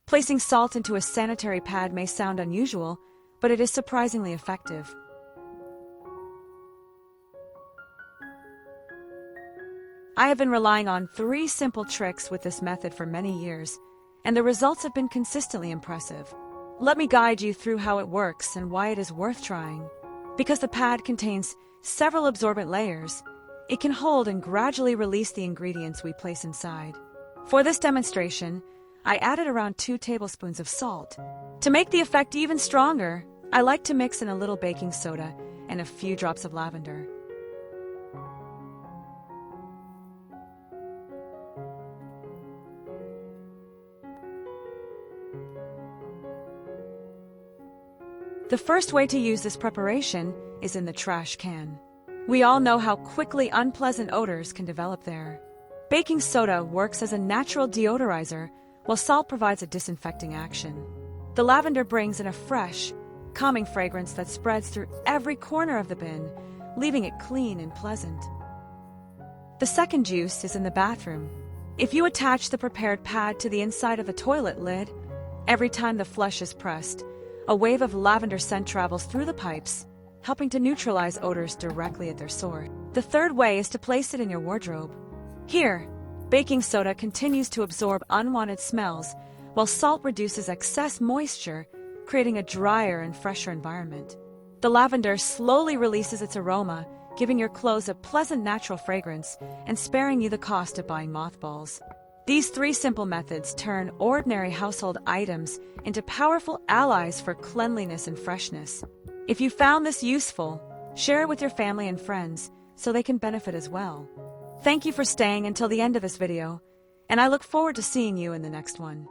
Placing salt into a sanitary pad may sound unusual, but it is surprisingly effective. I have been relying on 3 simple tricks with this method for many years, and the results have been consistently impressive. Let me guide you through how it works and why it is worth trying. Because the pad contains several absorbent layers, it can hold and gradually release the ingredients we place inside. For this demonstration, I added around 2 tablespoons of salt. To make the effect even stronger, I like to mix in a little baking soda and a few drops of lavender. The first way to use this preparation is in the trash can. We all know how quickly unpleasant odors can develop there. Baking soda works as a natural deodorizer, while salt provides a disinfecting action. The lavender brings in a fresh, calming fragrance that spreads through every corner of the bin, leaving it clean and pleasant. The second use is in the bathroom. If you attach the prepared pad to the inside of the toilet lid, every time the flush is pressed, a wave of lavender scent travels through the pipes, helping to neutralize odors directly at their source. The third way is to place it in your wardrobe. Here, baking soda continues to absorb unwanted smells, while salt reduces excess moisture, creating a drier and fresher environment. The lavender slowly releases its aroma, giving your clothes a pleasant natural fragrance and sparing you the cost of buying mothballs. These 3 simple methods turn ordinary household items into powerful allies for cleanliness and freshness. If you found this useful, share it with your family and friends so they can benefit as well. Thank you for staying until the end of this video, and I look forward to seeing you in the next one.